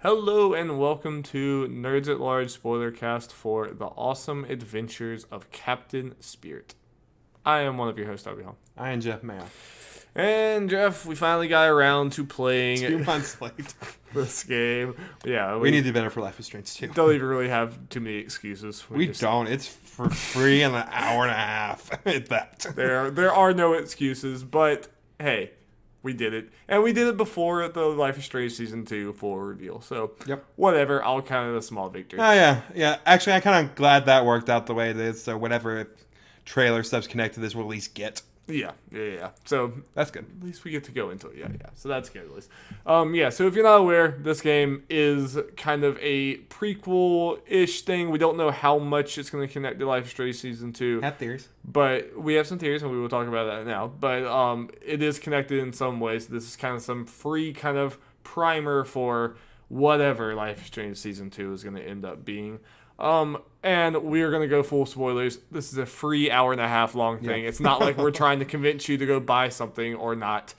Hello and welcome to Nerds at Large Spoilercast for the awesome adventures of Captain Spirit. I am one of your hosts, Darby. I am Jeff Mayo. And Jeff, we finally got around to playing 2 months late. this game. Yeah, We need to do better for Life is Strange 2. don't even really have too many excuses. We don't. It's for free in an hour and a half. At that. There are no excuses, but hey, we did it. And we did it before the Life is Strange Season 2 full reveal. So, Yep. whatever, I'll count it a small victory. Oh, yeah. Yeah. Actually, I'm kind of glad that worked out the way it is. So, whatever trailer stuff's connected to this, we'll at least get. Yeah. So, That's good. at least we get to go into it. Yeah. So that's good at least. So if you're not aware, this game is kind of a prequel-ish thing. We don't know how much it's going to connect to Life is Strange Season 2. Have theories. But we have some theories, and we will talk about that now. But it is connected in some ways. This is kind of some free kind of primer for whatever Life is Strange Season 2 is going to end up being. And we are going to go full spoilers. This is a free hour and a half long thing. Yeah. It's not like we're trying to convince you to go buy something or not.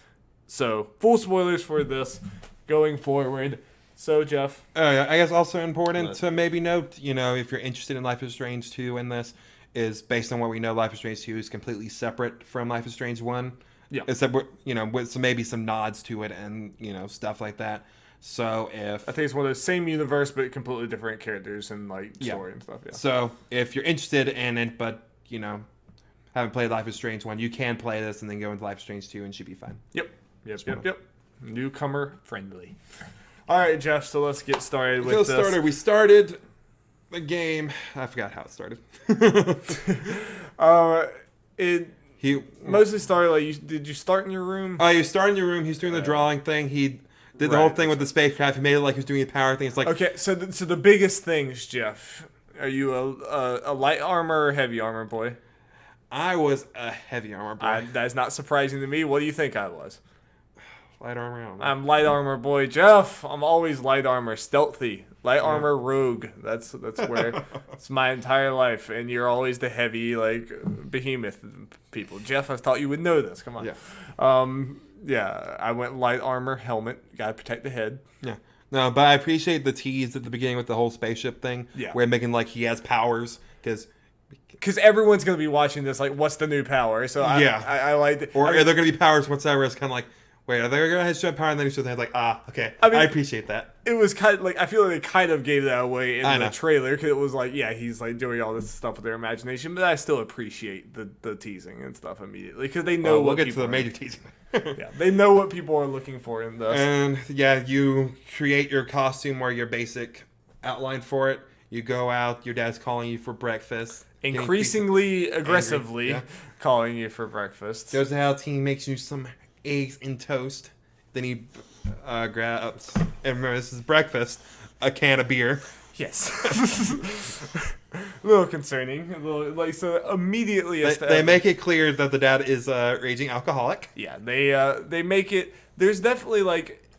So, full spoilers for this going forward. So, Jeff. Oh, yeah. I guess also important to maybe note, if you're interested in Life is Strange 2 in this, is based on what we know, Life is Strange 2 is completely separate from Life is Strange 1. Yeah. Except, with maybe some nods to it and, stuff like that. So if I think it's one of those same universe, but completely different characters and, story and stuff, yeah. So if you're interested in it, but, haven't played Life is Strange 1, you can play this and then go into Life is Strange 2 and should be fine. Yep. Newcomer friendly. All right, Jeff, so let's get started with this. We started the game. I forgot how it started. It He mostly started, did you start in your room? you start in your room. He's doing the drawing thing. He did the whole thing with the spacecraft. He made it like he was doing a power thing. It's like, Okay, so the biggest things, Jeff. Are you a light armor or heavy armor boy? I was a heavy armor boy. That is not surprising to me. What do you think I was? Light armor. I don't know. I'm light armor boy, Jeff. I'm always light armor, stealthy, light armor rogue. That's where it's my entire life. And you're always the heavy behemoth people. Jeff, I thought you would know this. Come on. Yeah. I went light armor, helmet. Gotta protect the head. Yeah. No, but I appreciate the tease at the beginning with the whole spaceship thing. Yeah. Where making like he has powers Because everyone's gonna be watching this. What's the new power? So I liked it. Or are there going to be powers whatsoever? It's kind of like, wait, are they going to have strength power? And then he shows the head okay. I appreciate that. It was kind of I feel like they kind of gave that away in the trailer because it was he's doing all this stuff with their imagination, but I still appreciate the teasing and stuff immediately because they know we'll get to the major teasing. They know what people are looking for in this. And you create your costume or your basic outline for it. You go out, your dad's calling you for breakfast. Increasingly aggressively calling you for breakfast. Goes to the house, he makes you some eggs and toast. Then he grabs, and remember this is breakfast, a can of beer. Yes. A little concerning. So immediately they make it clear that the dad is a raging alcoholic. Yeah, they make it. There's definitely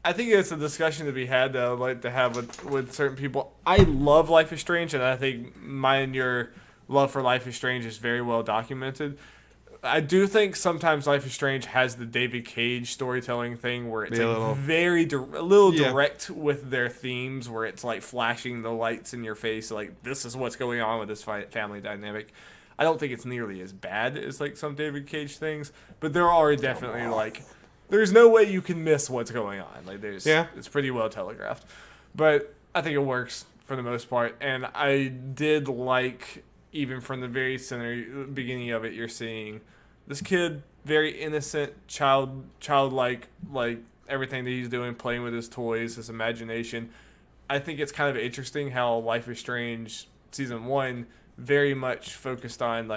I think it's a discussion to be had that I'd like to have with certain people. I love Life is Strange, and I think mine and your love for Life is Strange is very well documented. I do think sometimes Life is Strange has the David Cage storytelling thing where it's a little direct with their themes, where it's flashing the lights in your face, this is what's going on with this family dynamic. I don't think it's nearly as bad as some David Cage things, but there are definitely there's no way you can miss what's going on. It's pretty well telegraphed, but I think it works for the most part, and I did even from the very beginning of it, you're seeing this kid, very innocent, childlike, everything that he's doing, playing with his toys, his imagination. I think it's kind of interesting how Life is Strange Season 1 very much focused on,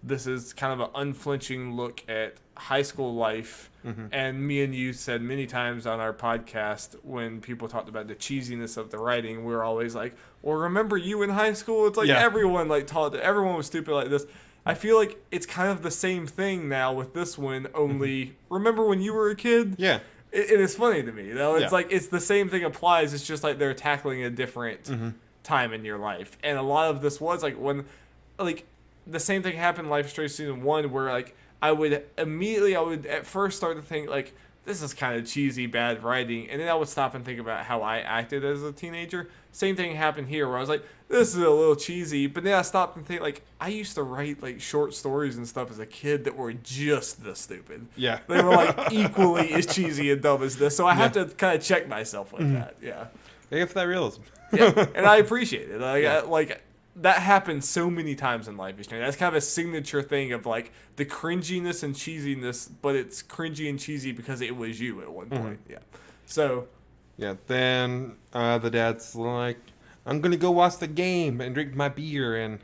this is kind of an unflinching look at high school life. Mm-hmm. And me and you said many times on our podcast when people talked about the cheesiness of the writing, we were always well, remember you in high school? It's everyone everyone was stupid like this. I feel like it's kind of the same thing now with this one, only remember when you were a kid? Yeah. It is funny to me, though. It's it's the same thing applies. It's just they're tackling a different time in your life. And a lot of this was when the same thing happened in Life is Strange Season 1 where I would at first start to think this is kind of cheesy, bad writing. And then I would stop and think about how I acted as a teenager. Same thing happened here where I was like, this is a little cheesy. But then I stopped and think, like, I used to write, like, short stories and stuff as a kid that were just this stupid. Yeah. They were, like, equally as cheesy and dumb as this. So I have to kind of check myself with that. Yeah. They go for that realism. Yeah. And I appreciate it. Like, that happens so many times in Life is Strange. That's kind of a signature thing of, like, the cringiness and cheesiness, but it's cringy and cheesy because it was you at one point. Yeah. So. Yeah, then the dad's like, I'm going to go watch the game and drink my beer and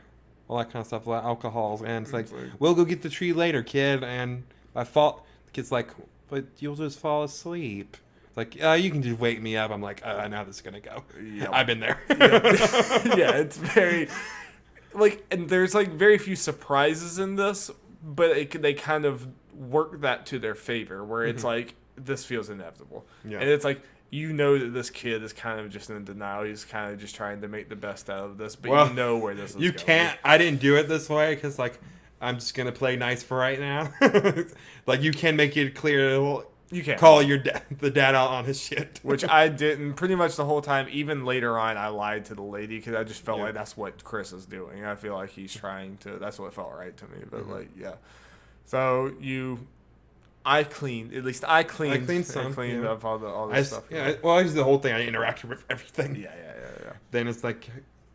all that kind of stuff, like alcohols. And it's like, we'll go get the tree later, kid. And by fault, the kid's like, but you'll just fall asleep. It's like, you can just wake me up. I'm like, now this is going to go. Yep. I've been there. Yeah, it's very, like, and there's, like, very few surprises in this, but they kind of work that to their favor, where it's like, this feels inevitable. Yeah. And it's like, you know that this kid is kind of just in denial. He's kind of just trying to make the best out of this, but you know where this is going. You can't. I didn't do it this way because, like, I'm just going to play nice for right now. Like, you can make it clear. Well, you can call the dad out on his shit. Which I didn't pretty much the whole time. Even later on, I lied to the lady because I just felt like that's what Chris is doing. I feel like he's trying to. That's what felt right to me. But, like, yeah. So I cleaned some. I cleaned up all this stuff. Yeah, well, I used the whole thing. I interacted with everything. Yeah. Then it's like,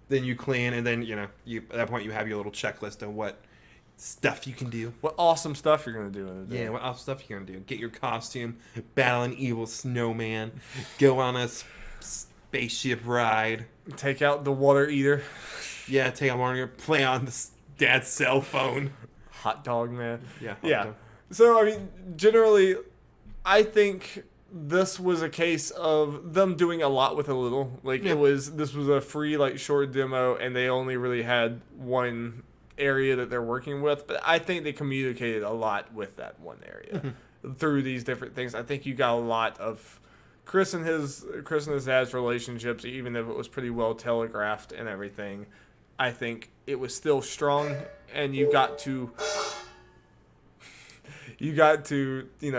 then you clean, and then, you at that point you have your little checklist of what stuff you can do. What awesome stuff you're going to do in a day. Yeah, what awesome stuff you're going to do. Get your costume, battle an evil snowman, go on a spaceship ride. Take out the water eater. Yeah, take out water eater, play on the dad's cell phone. Hot dog, man. Yeah. Dog. So, I mean, generally, I think this was a case of them doing a lot with a little. Like, this was a free, like, short demo, and they only really had one area that they're working with. But I think they communicated a lot with that one area through these different things. I think you got a lot of Chris and his dad's relationships, even if it was pretty well telegraphed and everything. I think it was still strong, and you got to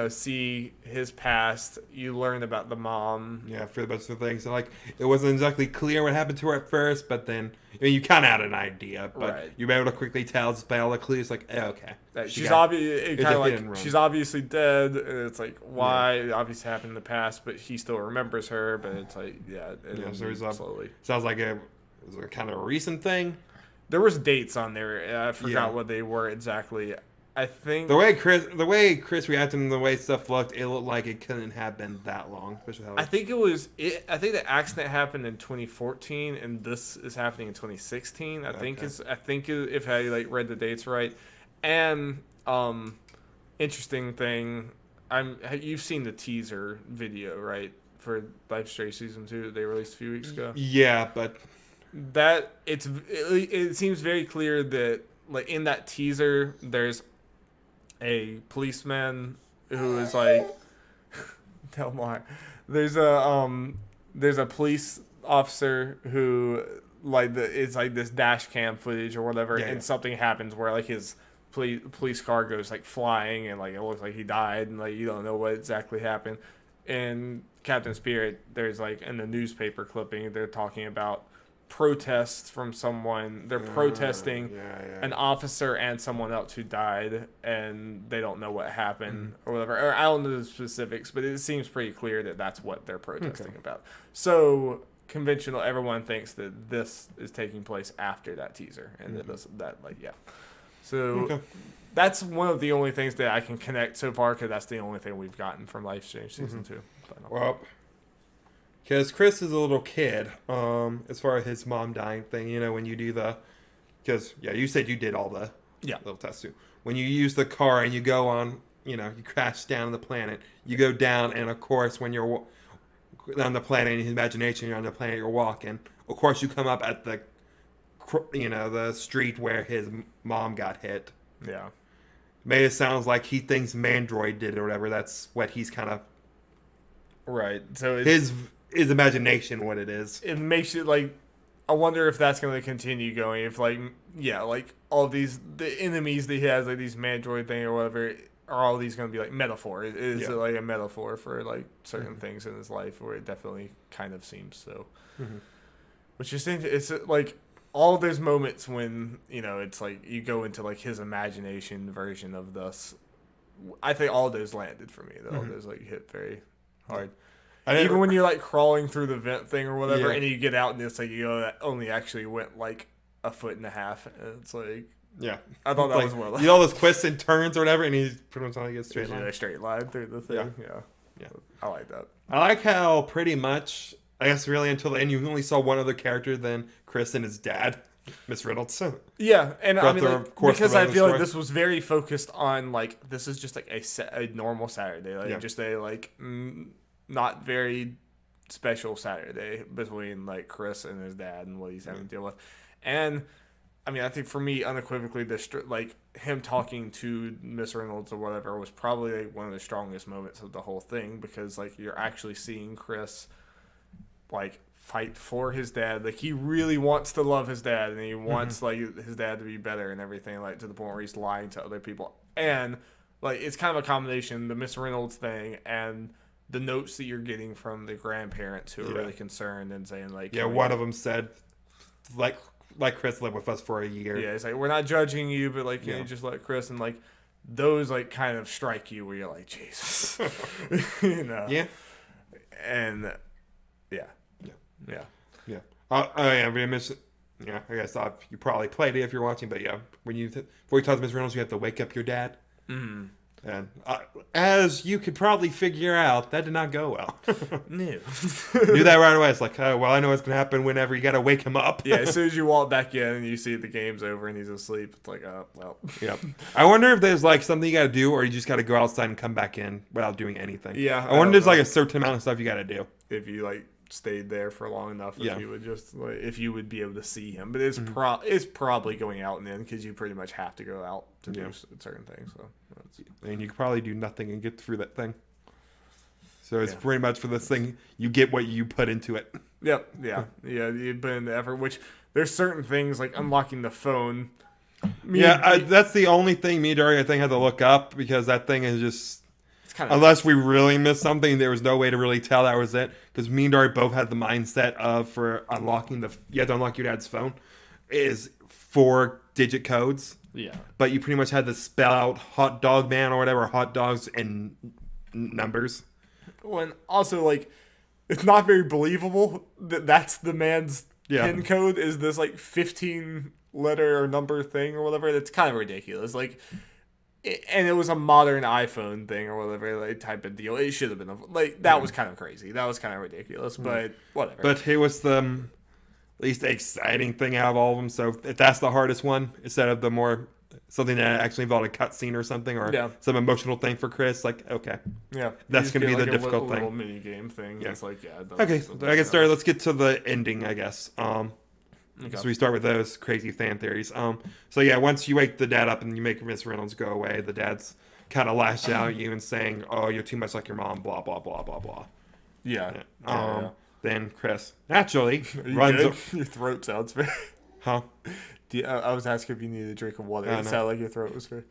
see his past. You learn about the mom. Yeah, for the best of things. So, like, it wasn't exactly clear what happened to her at first, but then, I mean, you kind of had an idea, but you were able to quickly tell just by all the clues, like, okay. She's obviously dead, and it's like, why? It obviously happened in the past, but he still remembers her, but it's like, slowly. Sounds like it was a kind of a recent thing. There was dates on there. I forgot what they were exactly. I think the way Chris reacted and the way stuff looked, it looked like it couldn't have been that long. I think the accident happened in 2014, and this is happening in 2016. I think if I read the dates right. And interesting thing, you've seen the teaser video, right, for Life is Strange Season 2 that they released a few weeks ago. Yeah, but that it seems very clear that, like, in that teaser, there's a policeman who is like Delmar. There's a police officer who, like, it's like this dash cam footage or whatever, and something happens where, like, his police car goes, like, flying, and, like, it looks like he died, and, like, you don't know what exactly happened. In Captain Spirit, there's, like, in the newspaper clipping, they're talking about protests from someone. They're protesting an officer and someone else who died, and they don't know what happened or whatever. Or I don't know the specifics, but it seems pretty clear that that's what they're protesting about. So conventional, everyone thinks that this is taking place after that teaser, and So that's one of the only things that I can connect so far, because that's the only thing we've gotten from Life is Strange Season 2. Well, because Chris is a little kid, as far as his mom dying thing, when you do because you said you did all the little tests too. When you use the car and you go on, you crash down the planet, you go down, and of course when you're on the planet, in his imagination, you're on the planet, you're walking, of course you come up at the street where his mom got hit. Yeah. Made it sounds like he thinks Mandroid did it or whatever. That's what he's kind of... Right. So his imagination, what it is. It makes it, like, I wonder if that's going to continue going. If, like, all these, the enemies that he has, like, these Mandroid thing or whatever, are all these going to be like metaphor? Is it like a metaphor for like certain things in his life, where it definitely kind of seems so. Which is it's like all those moments when it's like you go into like his imagination version of this. I think all those landed for me though. All those like hit very hard. Even when you're like crawling through the vent thing or whatever, and you get out and it's like that only actually went like a foot and a half, and it's like I thought that was well. All those twists and turns or whatever, and he's pretty much on a straight line through the thing. Yeah. I like that. I like how pretty much, I guess, really until the end, you only saw one other character than Chris and his dad. Miss Reynolds. Yeah, and I mean, because I feel like this was very focused on like this is just like a normal Saturday, like just a like not very special Saturday between like Chris and his dad and what he's having to deal with. And I mean, I think for me, unequivocally, like him talking to Miss Reynolds or whatever was probably like one of the strongest moments of the whole thing, because like you're actually seeing Chris like fight for his dad. Like he really wants to love his dad, and he wants like his dad to be better and everything, like to the point where he's lying to other people. And like it's kind of a combination, the Miss Reynolds thing and the notes that you're getting from the grandparents who are really concerned and saying like, one of them said like Chris lived with us for a year. Yeah, it's like, we're not judging you, but like, can you just let Chris, and like those like kind of strike you where you're like, Jesus. Yeah. And we missed it. Yeah, I guess you probably played it if you're watching, but when before you talk to Miss Reynolds, you have to wake up your dad. And as you could probably figure out, that did not go well. No. Knew that right away. It's like, I know what's going to happen whenever you got to wake him up. Yeah, as soon as you walk back in and you see the game's over and he's asleep, it's like, well. Yeah. I wonder if there's like something you got to do, or you just got to go outside and come back in without doing anything. Yeah. I wonder if there's like a certain amount of stuff you got to do. If you like stayed there for long enough, if you would just like, if you would be able to see him, but it's probably going out and in, because you pretty much have to go out to do certain things. So, and you could probably do nothing and get through that thing. So it's pretty much for this thing, you get what you put into it. Yep. Yeah. You put in the effort. Which there's certain things like unlocking the phone. That's the only thing me and Darby I think had to look up, because that thing is just. Unless we really missed something, there was no way to really tell that was it. Because me and Darby both had the mindset of, for unlocking you have to unlock your dad's phone, is 4-digit codes. Yeah. But you pretty much had to spell out hot dog man or whatever, hot dogs and numbers. When also, like, it's not very believable that that's the man's PIN code, is this like 15 letter or number thing or whatever. That's kind of ridiculous. Like, and it was a modern iPhone thing or whatever, like, type of deal. It should have been that was kind of crazy. That was kind of ridiculous, but whatever. But it was the least exciting thing out of all of them. So if that's the hardest one, instead of the more something that actually involved a cutscene or something, or some emotional thing for Chris, like, okay, that's going to be the difficult thing. Little mini game thing. Yeah. It's like, okay. So I guess let's get to the ending, I guess. So we start with those crazy fan theories. So once you wake the dad up and you make Miss Reynolds go away, the dad's kind of lash out at you and saying, "Oh, you're too much like your mom." Blah blah blah blah blah. Yeah. Then Chris naturally runs. Your throat sounds very. Huh? I was asking if you needed a drink of water. It sounded like your throat was very.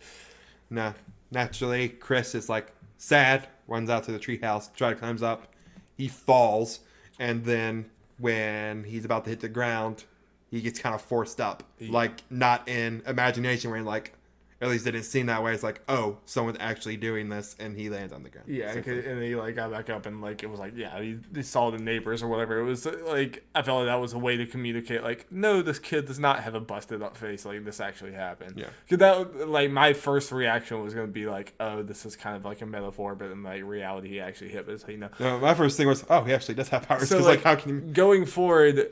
No. Naturally, Chris is like sad. Runs out to the treehouse. Climbs up. He falls, and then when he's about to hit the ground, he gets kind of forced up, like not in imagination, where like, at least it didn't seem that way. It's like, oh, someone's actually doing this, and he lands on the ground. Yeah, and he like got back up, and like it was like, he saw the neighbors or whatever. It was like, I felt like that was a way to communicate, like, no, this kid does not have a busted up face. Like, this actually happened. Yeah. Because that, like, my first reaction was gonna be like, oh, this is kind of like a metaphor, but in like reality, he actually hit it. So No, my first thing was, oh, he actually does have powers. So like, how can you going forward?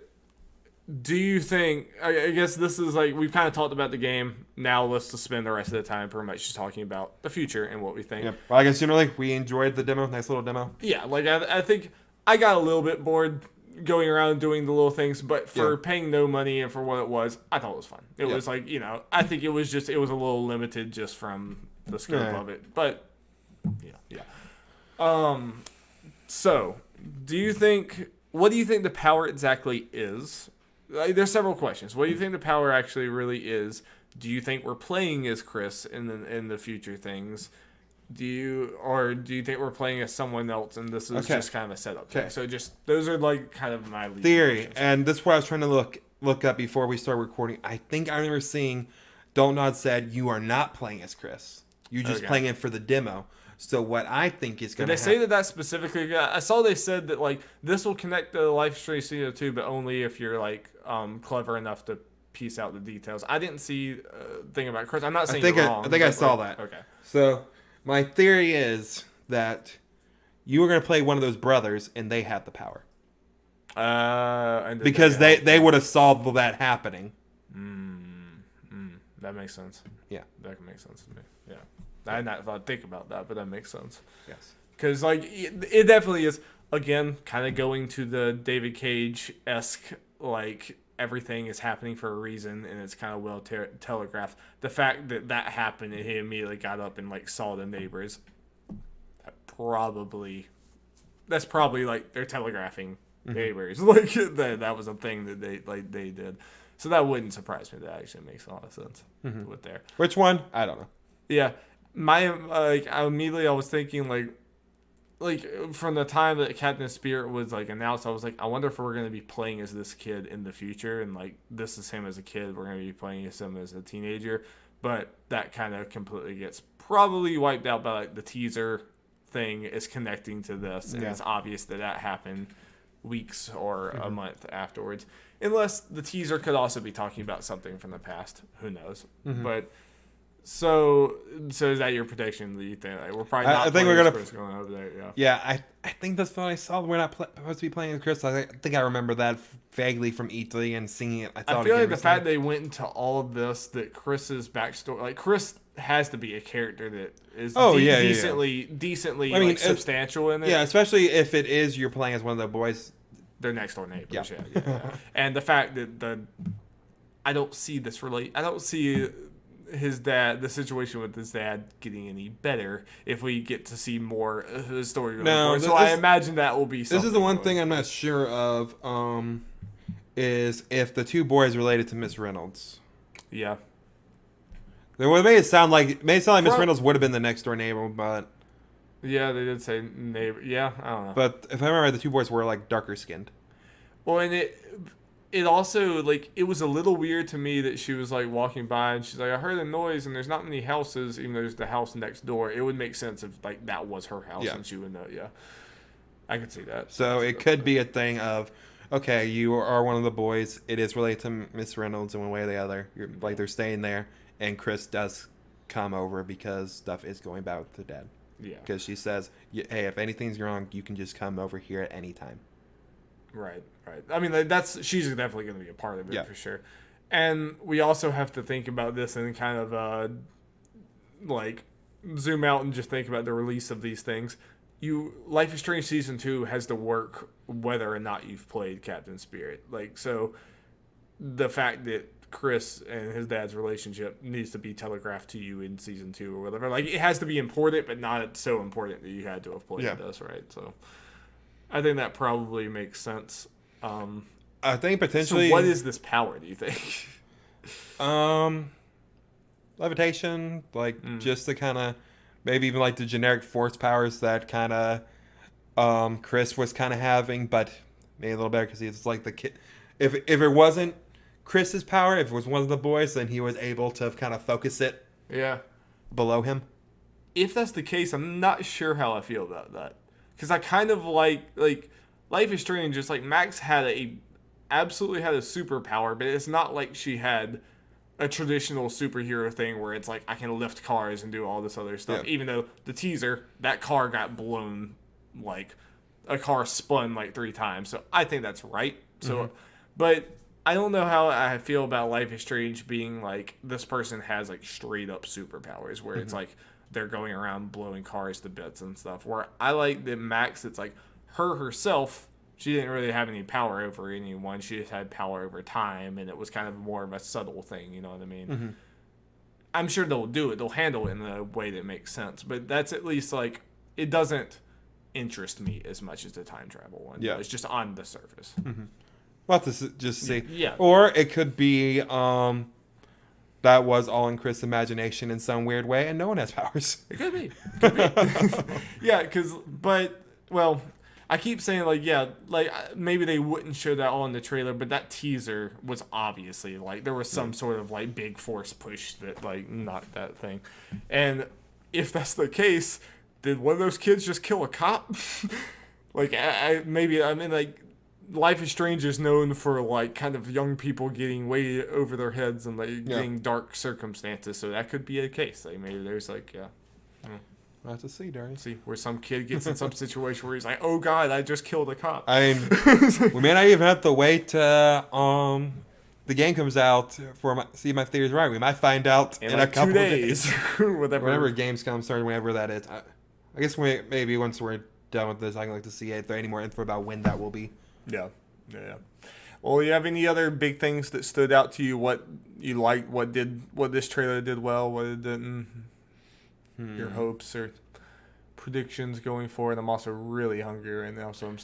Do you think, I guess this is like, we've kind of talked about the game. Now let's just spend the rest of the time pretty much just talking about the future and what we think. Yeah. Well, I guess generally we enjoyed the demo. Nice little demo. Yeah, like I think I got a little bit bored going around and doing the little things, but for paying no money and for what it was, I thought it was fun. It was like, I think it was a little limited just from the scope of it. But, so, what do you think the power exactly is? Like, there's several questions. What do you think the power actually really is? Do you think we're playing as Chris in the future things? Do you think we're playing as someone else and this is just kind of a setup thing? So those are like kind of my theory, and this is what I was trying to look up before we start recording. I think I remember seeing Don't Nod said you are not playing as Chris. You're just playing it for the demo. So what I think is going to happen... Did they say that specifically? I saw they said that like this will connect to Life is Strange Season 2, but only if you're like clever enough to piece out the details. I didn't see a thing about Chris. I'm not saying you're wrong. I think I saw that. Okay. So my theory is that you are going to play one of those brothers, and they have the power. Because they would have solved that happening. That makes sense. Yeah. That can make sense to me. Yeah. I had not thought think about that, but that makes sense. Yes. Because like it definitely is, again, kind of going to the David Cage-esque, like everything is happening for a reason and it's kind of well telegraphed. The fact that happened and he immediately got up and like saw the neighbors, that's probably like they're telegraphing neighbors. Like that was a thing that they did. So that wouldn't surprise me. That actually makes a lot of sense with there. Which one? I don't know. Yeah. I was thinking like from the time that Captain Spirit was like announced, I was like, I wonder if we're going to be playing as this kid in the future, and like this is him as a kid, we're going to be playing as him as a teenager. But that kind of completely gets probably wiped out by like the teaser thing is connecting to this, and it's obvious that happened weeks or a month afterwards, unless the teaser could also be talking about something from the past. Who knows? But so is that your prediction? Do you think like, we're probably not? I think we're gonna going over there. Yeah, I think that's what I saw. We're not supposed to be playing as Chris. I think I remember that vaguely from E3 and seeing it. I feel like the fact they went into all of this, that Chris's backstory, like Chris has to be a character that is decently like, substantial in it. Yeah, especially if it is you're playing as one of the boys. They're next door neighbors. Yeah. And the fact that I don't see his dad, the situation with his dad getting any better if we get to see more of his story going forward. So I imagine that will be something. This is the one thing I'm not sure of, is if the two boys related to Miss Reynolds. Yeah. They made it sound like Miss Reynolds would have been the next door neighbor, but... Yeah, they did say neighbor. Yeah, I don't know. But if I remember, the two boys were like darker skinned. Well, and it also, like, it was a little weird to me that she was, like, walking by and she's like, I heard a noise and there's not many houses, even though there's the house next door. It would make sense if, like, that was her house and she would know, I could see that. So it could be a thing of, okay, you are one of the boys. It is related to Miss Reynolds in one way or the other. Like, they're staying there, and Chris does come over because stuff is going bad with the dad. Yeah. Because she says, hey, if anything's wrong, you can just come over here at any time. Right. I mean, she's definitely going to be a part of it for sure. And we also have to think about this and kind of like zoom out and just think about the release of these things. Life is Strange Season 2 has to work whether or not you've played Captain Spirit. Like, so the fact that Chris and his dad's relationship needs to be telegraphed to you in Season 2 or whatever. Like, it has to be important, but not so important that you had to have played this, right? So I think that probably makes sense. I think potentially... So what is this power, do you think? Levitation, like just the kind of, maybe even like the generic force powers that kind of Chris was kind of having, but maybe a little better because he's like the kid. If it wasn't Chris's power, if it was one of the boys, then he was able to kind of focus it below him. If that's the case, I'm not sure how I feel about that. Because I kind of like Life is Strange, just like Max absolutely had a superpower, but it's not like she had a traditional superhero thing where it's like I can lift cars and do all this other stuff. Even though the teaser, that car got blown, like a car spun like 3 times. So I think that's right. So, but I don't know how I feel about Life is Strange being like this person has like straight up superpowers where it's like they're going around blowing cars to bits and stuff. Where I like that Max, it's like her herself, she didn't really have any power over anyone. She just had power over time, and it was kind of more of a subtle thing, you know what I mean? I'm sure they'll do it. They'll handle it in a way that makes sense. But that's at least like, it doesn't interest me as much as the time travel one. Yeah. It's just on the surface. We'll have to just see. Yeah. Or it could be that was all in Chris' imagination in some weird way, and no one has powers. It could be. Yeah, well, I keep saying, maybe they wouldn't show that all in the trailer, but that teaser was obviously, there was some sort of, big force push that, knocked that thing. And if that's the case, did one of those kids just kill a cop? Life is Strange is known for, kind of young people getting way over their heads and, getting dark circumstances, so that could be a case. Maybe there's, We'll have to see, Darby. See, where some kid gets in some situation where he's like, oh, God, I just killed a cop. I mean, we may not even have to wait till the game comes out see my theories right. We might find out in a couple 2 days. Whenever games come, starting whenever that is. I guess maybe once we're done with this, I'd like to see if there any more info about when that will be. Yeah. Well, you have any other big things that stood out to you? What you liked? What this trailer did well? What it didn't? Your hopes or predictions going forward? I'm also really hungry right now, so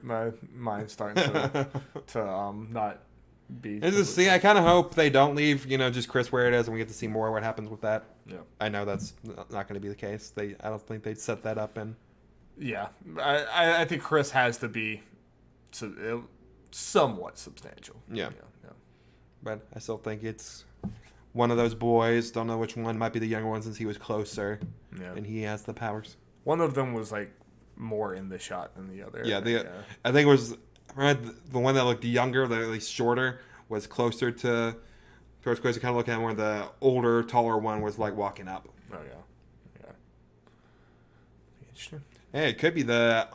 my mind's starting to not be. I kind of hope they don't leave, just Chris where it is, and we get to see more of what happens with that. Yeah, I know that's not going to be the case. I don't think they'd set that up in. Yeah, I think Chris has to be somewhat substantial. Yeah. But I still think it's one of those boys. Don't know which one. Might be the younger one since he was closer. Yeah. And he has the powers. One of them was more in the shot than the other. Yeah. I think it was the one that looked younger, at least shorter, was closer towards Chris. Kind of looking at where the older, taller one was walking up. Oh yeah. Interesting. Hey, it could be the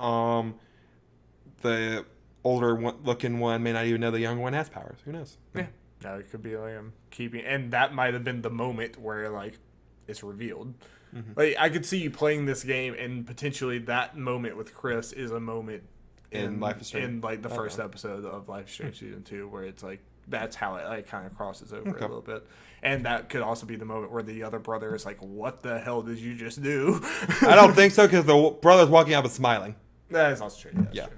older looking one may not even know the younger one has powers. Who knows? Yeah. No, it could be keeping, and that might have been the moment where it's revealed. Mm-hmm. I could see you playing this game, and potentially that moment with Chris is a moment in Life is Strange, in the first episode of Life is Strange season 2, where it's that's how it kind of crosses over a little bit, and that could also be the moment where the other brother is what the hell did you just do? I don't think so, because the brother's walking out but smiling. That is also true. Yeah. True.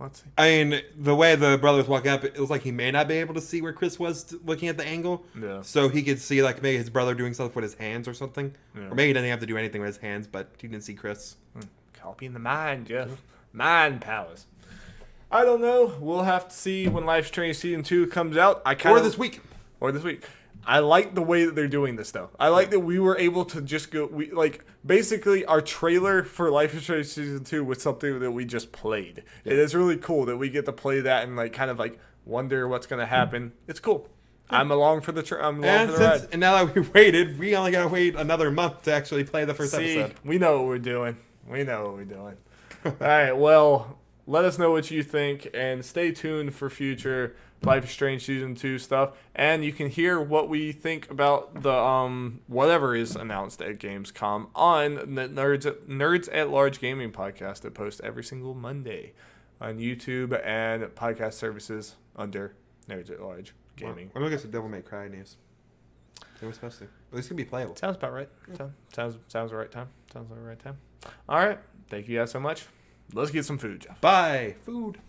Let's see. I mean, the way the brother was walking up, it was like he may not be able to see where Chris was looking at the angle. Yeah. So he could see maybe his brother doing stuff with his hands or something. Yeah. Or maybe he doesn't have to do anything with his hands, but he didn't see Chris. Copying the mind, Jeff. Mind powers. I don't know. We'll have to see when Life is Strange Season 2 comes out. Or this week. I like the way that they're doing this, though. I like that we were able to just go... basically, our trailer for Life is Strange Season 2 was something that we just played. Yeah. It is really cool that we get to play that and, kind of, wonder what's going to happen. It's cool. Yeah. I'm along for the ride. And now that we waited, we only got to wait another month to actually play the first episode. We know what we're doing. All right, well, let us know what you think, and stay tuned for future Life is Strange Season 2 stuff, and you can hear what we think about the whatever is announced at Gamescom on the Nerds at Large Gaming podcast that posts every single Monday on YouTube and podcast services under Nerds at Large Gaming. I'm going to get some Devil May Cry news. They were supposed to. At least it's going to be playable. Sounds about right. Yeah. Sounds the right time. All right. Thank you guys so much. Let's get some food, Jeff. Bye. Food.